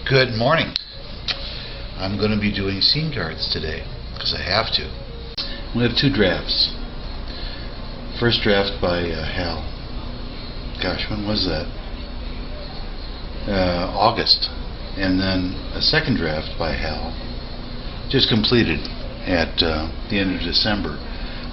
Good morning. I'm going to be doing scene cards today because I have to. We have two drafts. First draft by Hal. Gosh, when was that? August. And then a second draft by Hal, just completed at the end of December,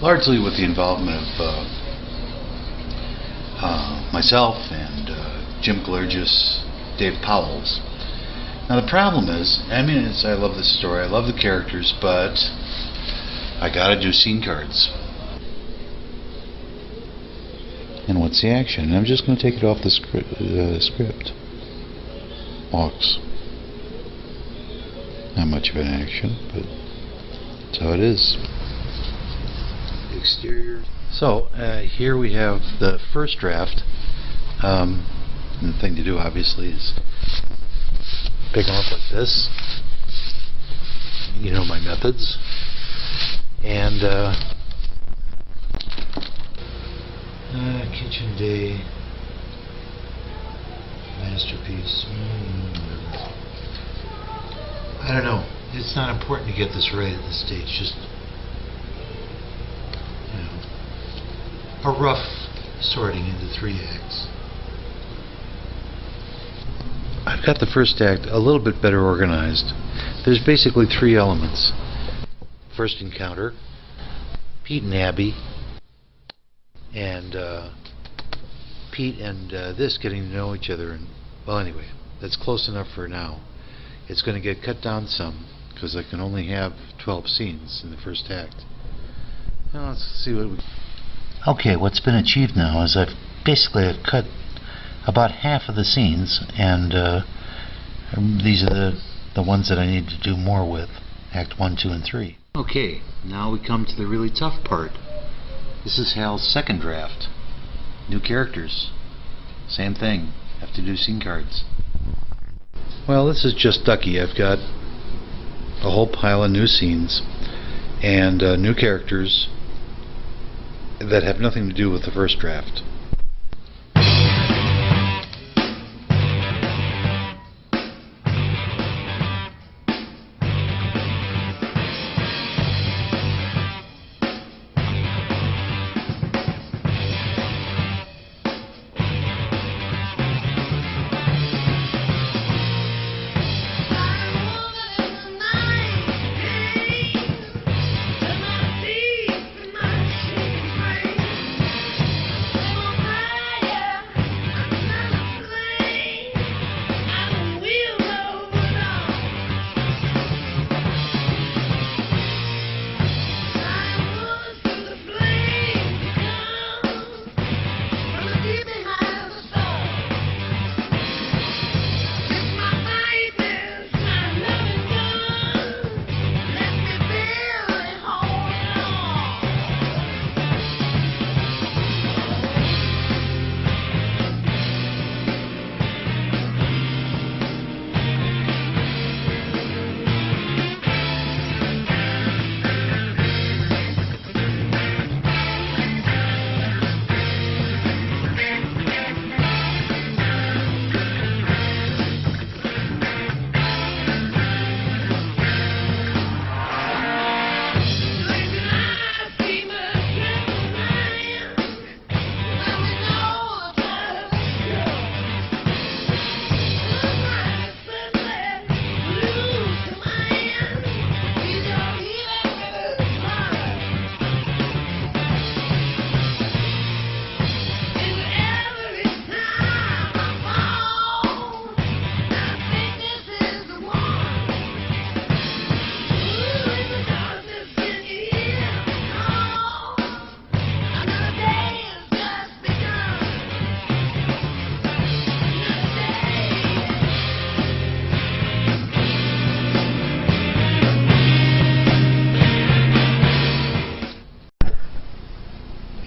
largely with the involvement of myself and Jim Galergis, Dave Powells. Now the problem is, I love this story, I love the characters, but I gotta do scene cards. And what's the action? I'm just going to take it off the script. Walks. Not much of an action, but that's how it is. Exterior. So here we have the first draft. And the thing to do obviously is pick them up like this. You know my methods. And kitchen day masterpiece. I don't know. It's not important to get this right at this stage. Just, you know, a rough sorting into 3 acts. I've got the first act a little bit better organized. There's basically 3 elements. First encounter, Pete and Abby, and Pete and this getting to know each other. And well, anyway, that's close enough for now. It's going to get cut down some because I can only have 12 scenes in the first act. Now let's see what we... Okay, what's been achieved now is I've basically cut about half of the scenes, and these are the ones that I need to do more with, Act 1, 2, and 3. Okay, now we come to the really tough part. This is Hal's second draft. New characters. Same thing. Have to do scene cards. Well, this is just Ducky. I've got a whole pile of new scenes and new characters that have nothing to do with the first draft.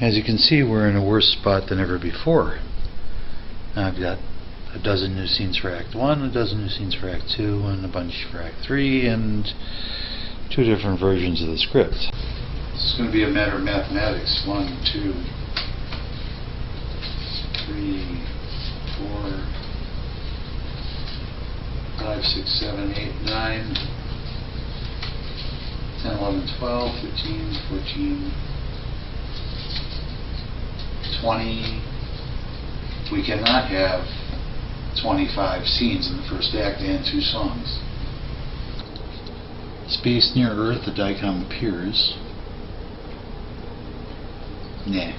As you can see, we're in a worse spot than ever before. Now I've got a dozen new scenes for Act 1, a dozen new scenes for Act 2, and a bunch for Act 3, and 2 different versions of the script. This is going to be a matter of mathematics. 1, 2, 3, 4, 5, 5, 6, 7, 8, 9, 10, 11, 12, 13, 14, 20. We cannot have 25 scenes in the first act and 2 songs. Space near Earth, the DICOM appears. Nah.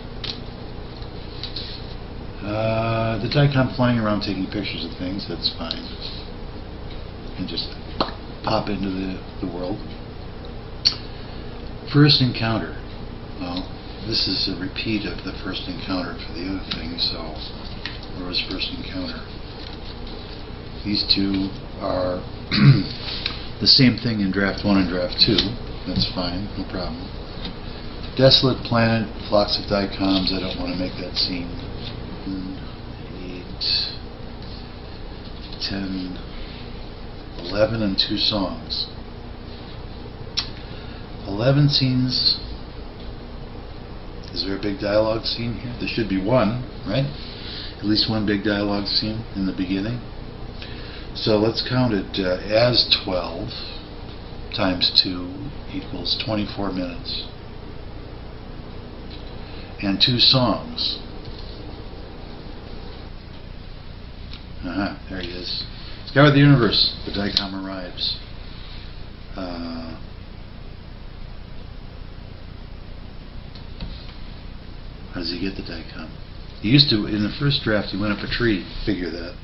The DICOM flying around taking pictures of things, that's fine. And just pop into the world. First encounter. Well, this is a repeat of the first encounter for the other thing, so where was first encounter? These two are the same thing in draft 1 and draft 2. That's fine, no problem. Desolate planet, flocks of DICOMs. I don't want to make that scene. 8, 10, 11, and 2 songs. 11 scenes. Is there a big dialogue scene here? There should be one, right? At least one big dialogue scene in the beginning. So let's count it as 12 times 2 equals 24 minutes. And 2 songs. There he is. Scour the universe. The DICOM arrives. How does he get the DICOM? He used to, in the first draft, he went up a tree. Figure that.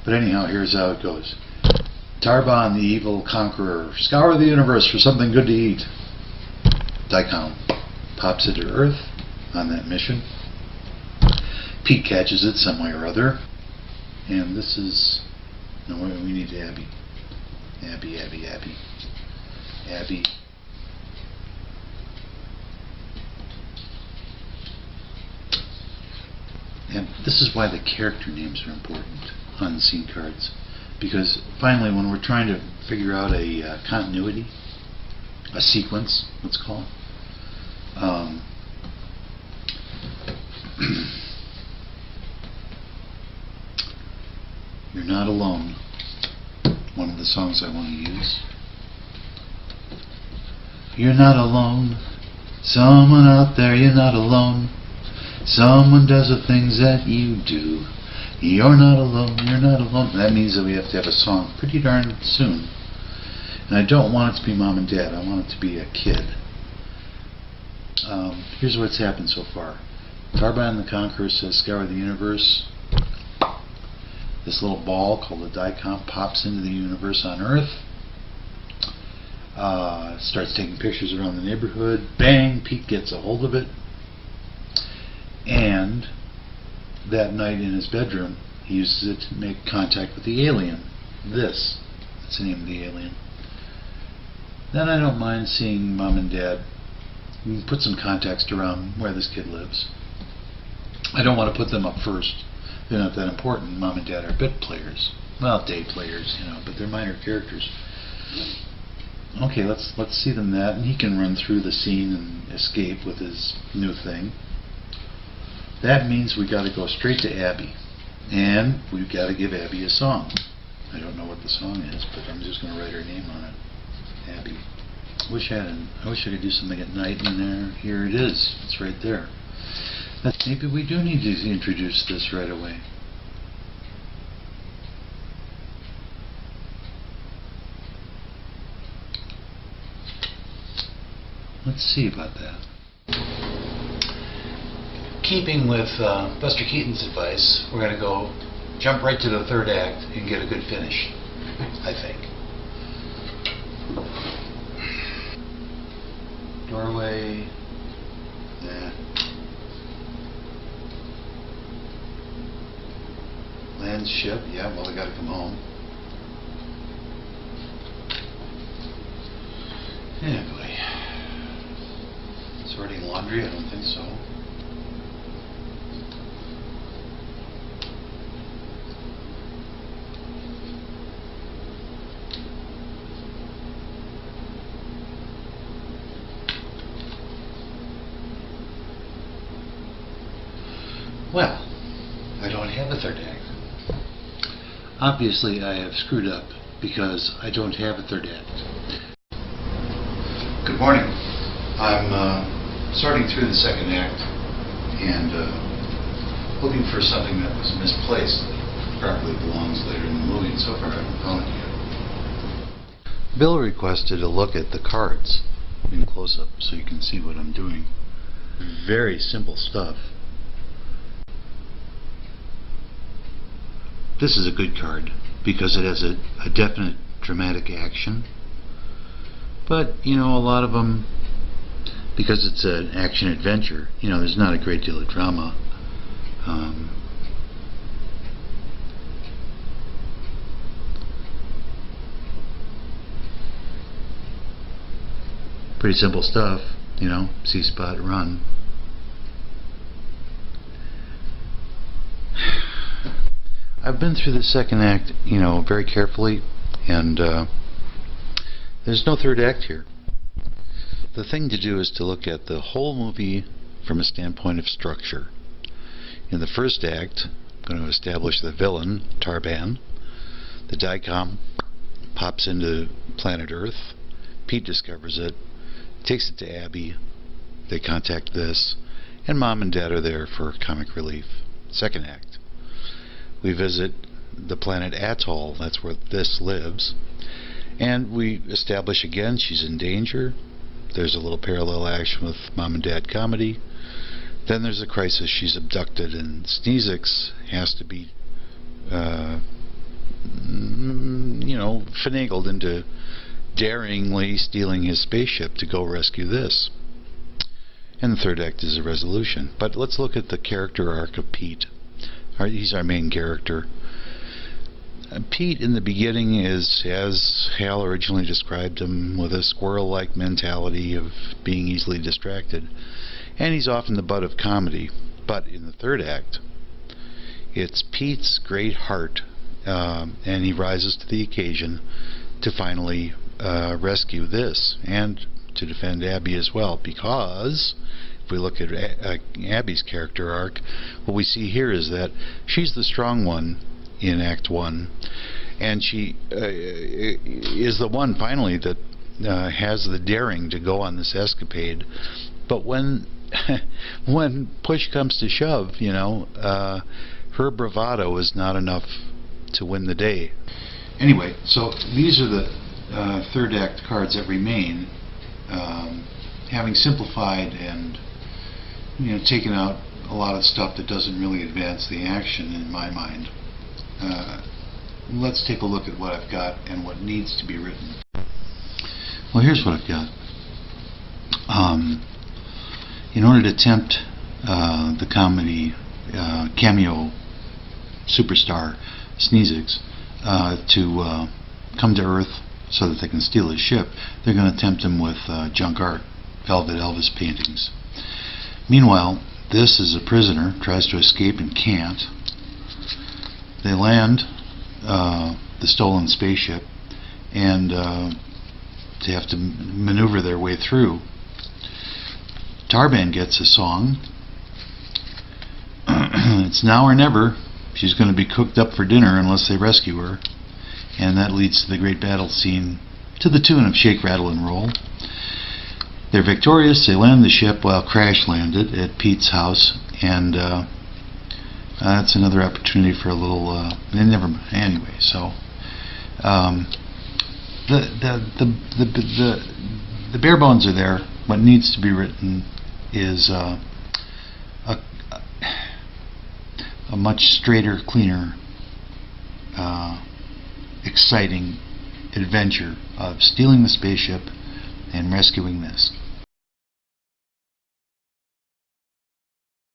But anyhow, here's how it goes. Tarban, the evil conqueror, scour the universe for something good to eat. DICOM pops it to Earth on that mission. Pete catches it some way or other. And this is... No, we need Abby. Abby. And this is why the character names are important on the scene cards. Because finally, when we're trying to figure out a continuity, a sequence, let's call it, You're Not Alone, one of the songs I want to use. You're not alone, someone out there, you're not alone. Someone does the things that you do. You're not alone, you're not alone. That means that we have to have a song pretty darn soon. And I don't want it to be Mom and Dad, I want it to be a kid. Here's what's happened so far. Tarban the Conqueror says, scour the universe. This little ball called the DICOM pops into the universe on Earth. Starts taking pictures around the neighborhood. Bang! Pete gets a hold of it. And that night in his bedroom, he uses it to make contact with the alien. That's the name of the alien. Then I don't mind seeing Mom and Dad. We can put some context around where this kid lives. I don't want to put them up first. They're not that important. Mom and Dad are bit players. Well, day players, but they're minor characters. Okay, let's see them that, and he can run through the scene and escape with his new thing. That means we got to go straight to Abby, and we've got to give Abby a song. I don't know what the song is, but I'm just going to write her name on it. Abby. I wish I could do something at night in there. Here it is. It's right there. Maybe we do need to introduce this right away. Let's see about that. Keeping with Buster Keaton's advice, we're going to go jump right to the third act and get a good finish, I think. Doorway. Land ship. Yeah, well, they got to come home. Yeah, boy. Sorting laundry? I don't think so. Well, I don't have a third act. Obviously, I have screwed up because I don't have a third act. Good morning. I'm sorting through the second act and looking for something that was misplaced that probably belongs later in the movie, and so far I haven't found it yet. Bill requested a look at the cards in close-up so you can see what I'm doing. Very simple stuff. This is a good card because it has a definite dramatic action. But, you know, a lot of them, because it's an action-adventure, you know, there's not a great deal of drama. Pretty simple stuff, you know, see spot, run. I've been through the second act, you know, very carefully, and there's no third act here. The thing to do is to look at the whole movie from a standpoint of structure. In the first act, I'm going to establish the villain, Tarban. The DICOM pops into planet Earth. Pete discovers it, takes it to Abby. They contact this, and Mom and Dad are there for comic relief. Second act, we visit the planet Atoll. That's where this lives. And we establish again she's in danger. There's a little parallel action with Mom and Dad comedy. Then there's a crisis. She's abducted, and Sneezix has to be, you know, finagled into daringly stealing his spaceship to go rescue this. And the third act is a resolution. But let's look at the character arc of Pete. He's our main character. Pete in the beginning is, as Hal originally described him, with a squirrel-like mentality of being easily distracted. And he's often the butt of comedy. But in the third act, it's Pete's great heart, and he rises to the occasion to finally rescue this, and to defend Abby as well, because if we look at Abby's character arc, what we see here is that she's the strong one in Act 1, and she is the one finally that has the daring to go on this escapade. But when when push comes to shove, you know, her bravado is not enough to win the day. Anyway, so these are the third act cards that remain, having simplified and, you know, taken out a lot of stuff that doesn't really advance the action in my mind. Let's take a look at what I've got and what needs to be written. Well, here's what I've got. In order to tempt the comedy cameo superstar Sneezix to come to Earth so that they can steal his ship, they're going to tempt him with junk art, Velvet Elvis paintings. Meanwhile, this is a prisoner, tries to escape and can't. They land the stolen spaceship, and they have to maneuver their way through. Tarban gets a song. It's now or never. She's going to be cooked up for dinner unless they rescue her. And that leads to the great battle scene to the tune of Shake, Rattle, and Roll. They're victorious. They land the ship while crash landed at Pete's house, and that's another opportunity for a little. Never mind. Anyway, so the bare bones are there. What needs to be written is a much straighter, cleaner, exciting adventure of stealing the spaceship and rescuing this.